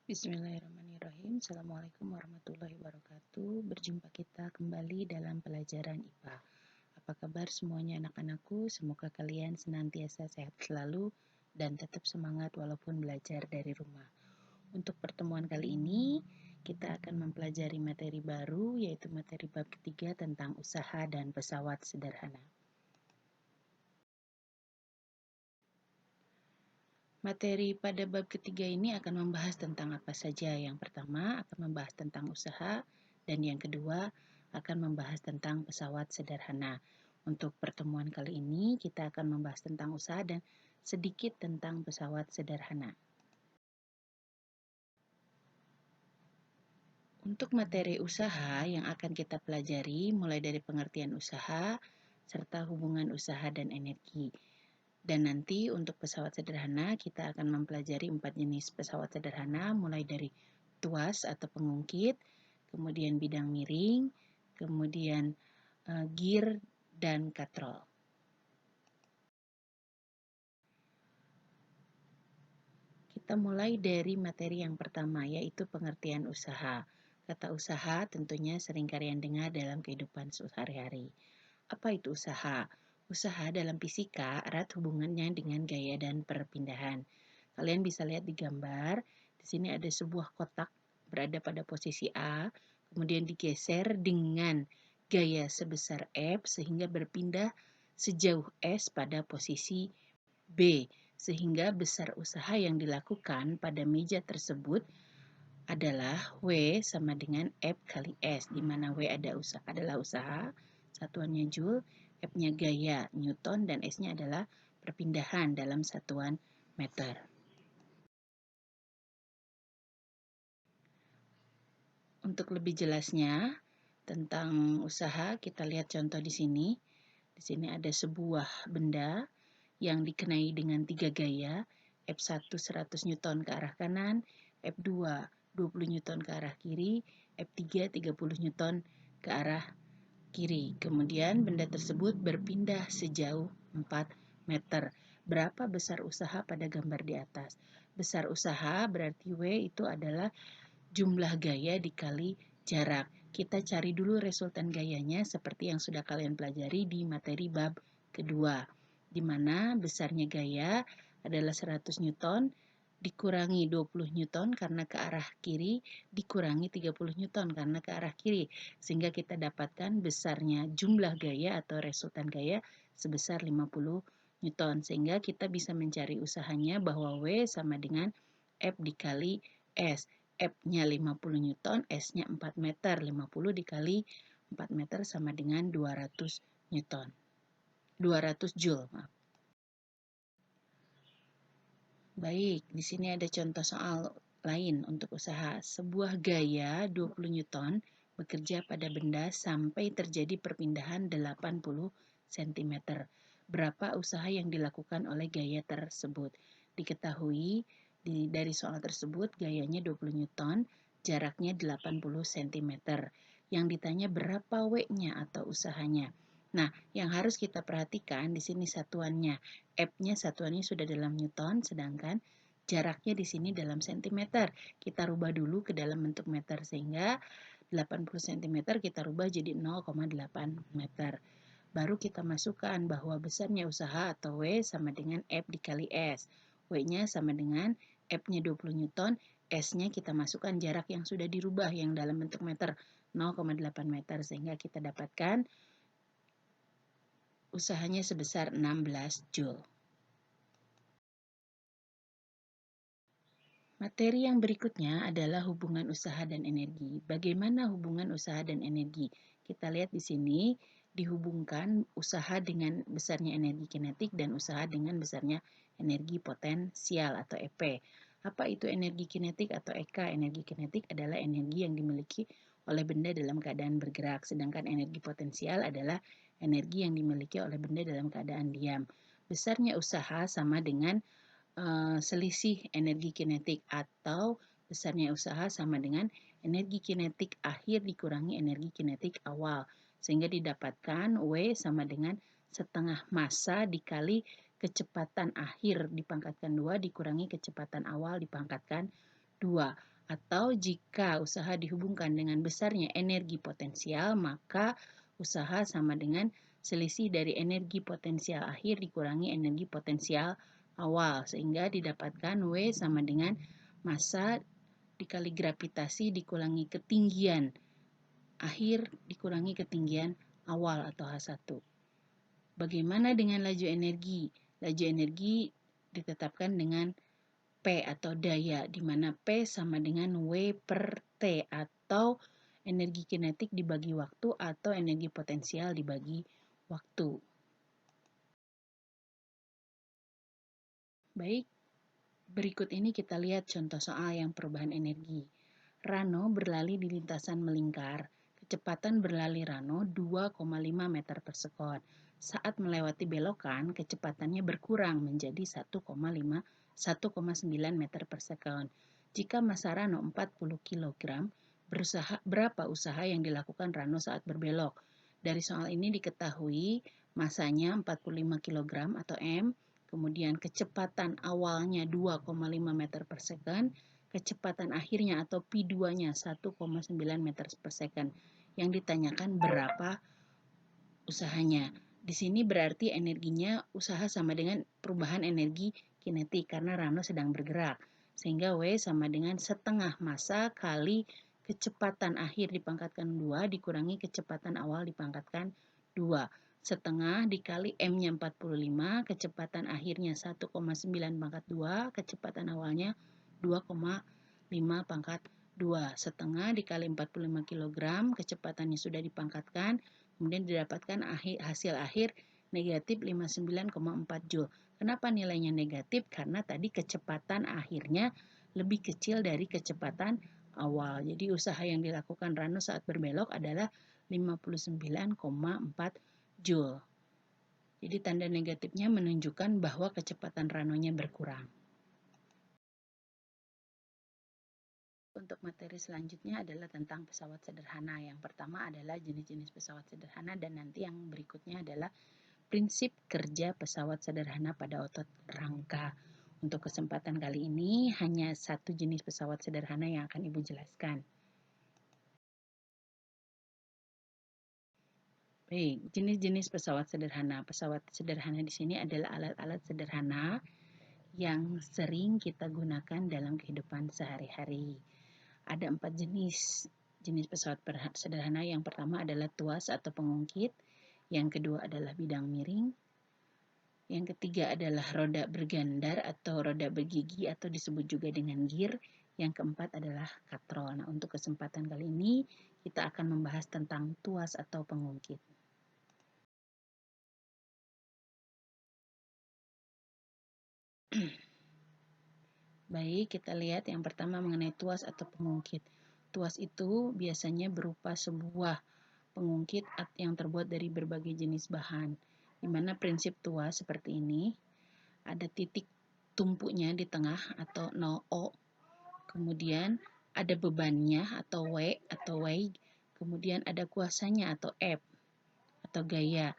Bismillahirrahmanirrahim. Assalamualaikum warahmatullahi wabarakatuh. Berjumpa kita kembali dalam pelajaran IPA. Apa kabar semuanya anak-anakku? Semoga kalian senantiasa sehat selalu dan tetap semangat walaupun belajar dari rumah. Untuk pertemuan kali ini, kita akan mempelajari materi baru, yaitu materi bab ketiga tentang usaha dan pesawat sederhana. Materi pada bab ketiga ini akan membahas tentang apa saja. Yang pertama akan membahas tentang usaha dan yang kedua akan membahas tentang pesawat sederhana. Untuk pertemuan kali ini kita akan membahas tentang usaha dan sedikit tentang pesawat sederhana. Untuk materi usaha yang akan kita pelajari mulai dari pengertian usaha serta hubungan usaha dan energi. Dan nanti untuk pesawat sederhana kita akan mempelajari 4 jenis pesawat sederhana mulai dari tuas atau pengungkit, kemudian bidang miring, kemudian gear dan katrol. Kita mulai dari materi yang pertama yaitu pengertian usaha. Kata usaha tentunya sering kalian dengar dalam kehidupan sehari-hari. Apa itu usaha? Usaha dalam fisika erat hubungannya dengan gaya dan perpindahan. Kalian bisa lihat di gambar, di sini ada sebuah kotak berada pada posisi A, kemudian digeser dengan gaya sebesar F sehingga berpindah sejauh S pada posisi B, sehingga besar usaha yang dilakukan pada meja tersebut adalah W sama dengan F kali S, di mana W adalah usaha, satuannya Joule, F-nya gaya Newton, dan S-nya adalah perpindahan dalam satuan meter. Untuk lebih jelasnya tentang usaha, kita lihat contoh di sini. Di sini ada sebuah benda yang dikenai dengan 3 gaya, F1 100 Newton ke arah kanan, F2 20 Newton ke arah kiri, F3 30 Newton ke arah kiri. Kemudian benda tersebut berpindah sejauh 4 meter. Berapa besar usaha pada gambar di atas? Besar usaha berarti W itu adalah jumlah gaya dikali jarak. Kita cari dulu resultan gayanya seperti yang sudah kalian pelajari di materi bab kedua, di mana besarnya gaya adalah 100 Newton dikurangi 20 Newton karena ke arah kiri, dikurangi 30 Newton karena ke arah kiri. Sehingga kita dapatkan besarnya jumlah gaya atau resultan gaya sebesar 50 Newton. Sehingga kita bisa mencari usahanya bahwa W sama dengan F dikali S. F-nya 50 Newton, S-nya 4 meter. 50 dikali 4 meter sama dengan 200 Newton. 200 Joule, maaf. Baik, di sini ada contoh soal lain untuk usaha. Sebuah gaya 20 Newton bekerja pada benda sampai terjadi perpindahan 80 cm. Berapa usaha yang dilakukan oleh gaya tersebut? Diketahui dari soal tersebut gayanya 20 Newton, jaraknya 80 cm. Yang ditanya berapa W-nya atau usahanya. Nah, yang harus kita perhatikan di sini satuannya. F-nya satuannya sudah dalam Newton, sedangkan jaraknya di sini dalam cm. Kita rubah dulu ke dalam bentuk meter sehingga 80 cm kita rubah jadi 0,8 meter. Baru kita masukkan bahwa besarnya usaha atau W sama dengan F dikali S. W-nya sama dengan F-nya 20 Newton, S-nya kita masukkan jarak yang sudah dirubah yang dalam bentuk meter 0,8 meter sehingga kita dapatkan usahanya sebesar 16 Joule. Materi yang berikutnya adalah hubungan usaha dan energi. Bagaimana hubungan usaha dan energi? Kita lihat di sini dihubungkan usaha dengan besarnya energi kinetik dan usaha dengan besarnya energi potensial atau EP. Apa itu energi kinetik atau EK? Energi kinetik adalah energi yang dimiliki oleh benda dalam keadaan bergerak, sedangkan energi potensial adalah energi yang dimiliki oleh benda dalam keadaan diam. Besarnya usaha sama dengan selisih energi kinetik atau besarnya usaha sama dengan energi kinetik akhir dikurangi energi kinetik awal. Sehingga didapatkan W sama dengan setengah massa dikali kecepatan akhir dipangkatkan 2 dikurangi kecepatan awal dipangkatkan 2. Atau jika usaha dihubungkan dengan besarnya energi potensial, maka usaha sama dengan selisih dari energi potensial akhir dikurangi energi potensial awal, sehingga didapatkan W sama dengan massa dikali gravitasi dikurangi ketinggian akhir dikurangi ketinggian awal atau H1. Bagaimana dengan laju energi? Laju energi ditetapkan dengan P atau daya, di mana P sama dengan W per T atau energi kinetik dibagi waktu atau energi potensial dibagi waktu. Baik, berikut ini kita lihat contoh soal yang perubahan energi. Rano berlari di lintasan melingkar. Kecepatan berlari Rano 2,5 meter per sekon. Saat melewati belokan, kecepatannya berkurang menjadi 1,9 meter per sekon. Jika massa Rano 40 kg, berapa usaha yang dilakukan Rano saat berbelok? Dari soal ini diketahui massanya 45 kg atau M, kemudian kecepatan awalnya 2,5 meter per second, kecepatan akhirnya atau P2-nya 1,9 meter per second. Yang ditanyakan berapa usahanya. Di sini berarti energinya usaha sama dengan perubahan energi kinetik karena Rano sedang bergerak. Sehingga W sama dengan setengah massa kali kecepatan akhir dipangkatkan 2 dikurangi kecepatan awal dipangkatkan 2. Setengah dikali M-nya 45, kecepatan akhirnya 1,9 pangkat 2, kecepatan awalnya 2,5 pangkat 2. Setengah dikali 45 kg, kecepatannya sudah dipangkatkan, kemudian didapatkan hasil akhir negatif 59,4 Joule. Kenapa nilainya negatif? Karena tadi kecepatan akhirnya lebih kecil dari kecepatan awal. Jadi usaha yang dilakukan Rano saat berbelok adalah 59,4 Joule. Jadi tanda negatifnya menunjukkan bahwa kecepatan Ranonya berkurang. Untuk materi selanjutnya adalah tentang pesawat sederhana. Yang pertama adalah jenis-jenis pesawat sederhana dan nanti yang berikutnya adalah prinsip kerja pesawat sederhana pada otot rangka. Untuk kesempatan kali ini hanya satu jenis pesawat sederhana yang akan Ibu jelaskan. Baik, jenis-jenis pesawat sederhana. Pesawat sederhana di sini adalah alat-alat sederhana yang sering kita gunakan dalam kehidupan sehari-hari. Ada 4 jenis pesawat sederhana. Yang pertama adalah tuas atau pengungkit, yang kedua adalah bidang miring, yang ketiga adalah roda bergandar atau roda bergigi atau disebut juga dengan gear, yang keempat adalah katrol. Nah, untuk kesempatan kali ini kita akan membahas tentang tuas atau pengungkit. Baik, kita lihat yang pertama mengenai tuas atau pengungkit. Tuas itu biasanya berupa sebuah pengungkit yang terbuat dari berbagai jenis bahan. Di mana prinsip tuas seperti ini, ada titik tumpuknya di tengah atau 0O, kemudian ada bebannya atau W atau weight, kemudian ada kuasanya atau F atau gaya.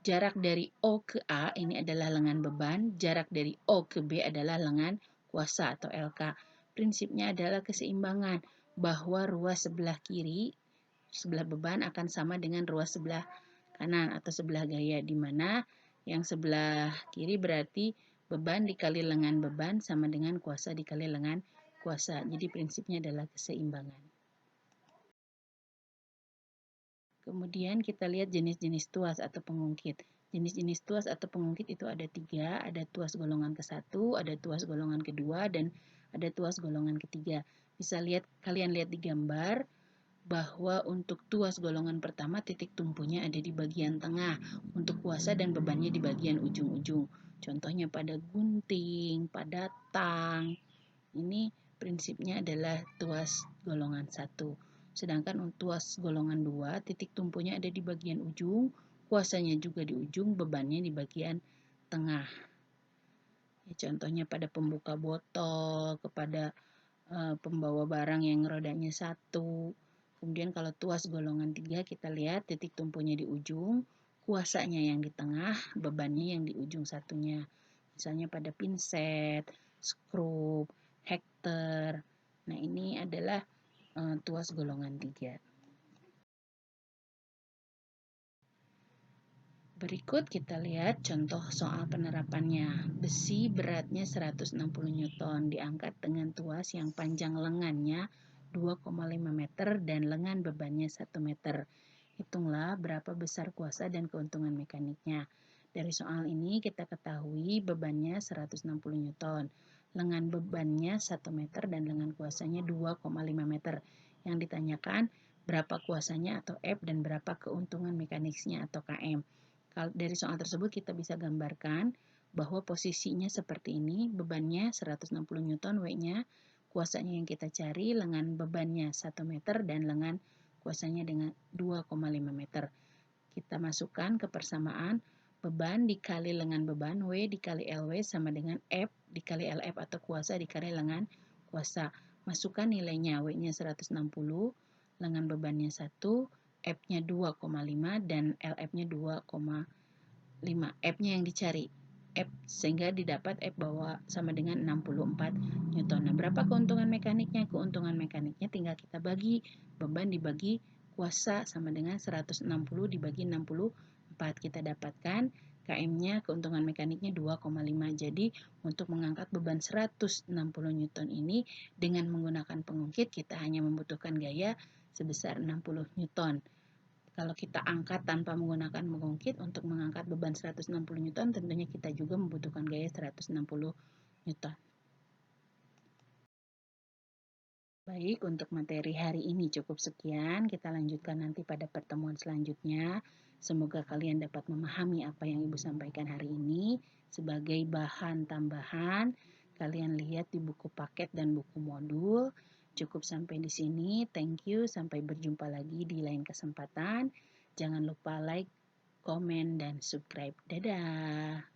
Jarak dari O ke A ini adalah lengan beban, jarak dari O ke B adalah lengan kuasa atau LK. Prinsipnya adalah keseimbangan, bahwa ruas sebelah kiri, sebelah beban akan sama dengan ruas sebelah kanan atau sebelah gaya, di mana yang sebelah kiri berarti beban dikali lengan beban sama dengan kuasa dikali lengan kuasa. Jadi prinsipnya adalah keseimbangan. Kemudian kita lihat jenis-jenis tuas atau pengungkit. Jenis-jenis tuas atau pengungkit itu ada 3, ada tuas golongan ke-1, ada tuas golongan kedua, dan ada tuas golongan ketiga. Bisa kalian lihat di gambar bahwa untuk tuas golongan pertama titik tumpunya ada di bagian tengah, untuk kuasa dan bebannya di bagian ujung-ujung. Contohnya pada gunting, pada tang. Ini prinsipnya adalah tuas golongan 1. Sedangkan untuk tuas golongan 2, titik tumpunya ada di bagian ujung, kuasanya juga di ujung, bebannya di bagian tengah. Ya, contohnya pada pembuka botol, kepada pembawa barang yang rodanya 1. Kemudian kalau tuas golongan 3 kita lihat titik tumpunya di ujung, kuasanya yang di tengah, bebannya yang di ujung satunya. Misalnya pada pinset, skrup, hektar, Nah, ini adalah tuas golongan 3. Berikut kita lihat contoh soal penerapannya. Besi beratnya 160 Newton diangkat dengan tuas yang panjang lengannya 2,5 meter dan lengan bebannya 1 meter. Hitunglah berapa besar kuasa dan keuntungan mekaniknya. Dari soal ini kita ketahui bebannya 160 Newton. Lengan bebannya 1 meter dan lengan kuasanya 2,5 meter. Yang ditanyakan berapa kuasanya atau F dan berapa keuntungan mekaniknya atau KM. Dari soal tersebut kita bisa gambarkan bahwa posisinya seperti ini, bebannya 160 Newton, W-nya, kuasanya yang kita cari, lengan bebannya 1 meter dan lengan kuasanya dengan 2,5 meter. Kita masukkan ke persamaan, beban dikali lengan beban, W dikali LW sama dengan F dikali LF atau kuasa dikali lengan kuasa. Masukkan nilainya, W-nya 160, lengan bebannya 1, F-nya 2,5 dan LF-nya 2,5. F-nya yang dicari. F sehingga didapat F bahwa sama dengan 64 Newton. Nah, berapa keuntungan mekaniknya? Keuntungan mekaniknya tinggal kita bagi. Beban dibagi kuasa sama dengan 160 dibagi 64. Kita dapatkan KM-nya, keuntungan mekaniknya 2,5. Jadi, untuk mengangkat beban 160 Newton ini dengan menggunakan pengungkit, kita hanya membutuhkan gaya sebesar 60 Newton. Kalau kita angkat tanpa menggunakan pengungkit, untuk mengangkat beban 160 Newton, tentunya kita juga membutuhkan gaya 160 Newton. Baik, untuk materi hari ini cukup sekian. Kita lanjutkan nanti pada pertemuan selanjutnya. Semoga kalian dapat memahami apa yang Ibu sampaikan hari ini. Sebagai bahan tambahan, kalian lihat di buku paket dan buku modul. Cukup sampai di sini. Thank you. Sampai berjumpa lagi di lain kesempatan. Jangan lupa like, komen, dan subscribe. Dadah!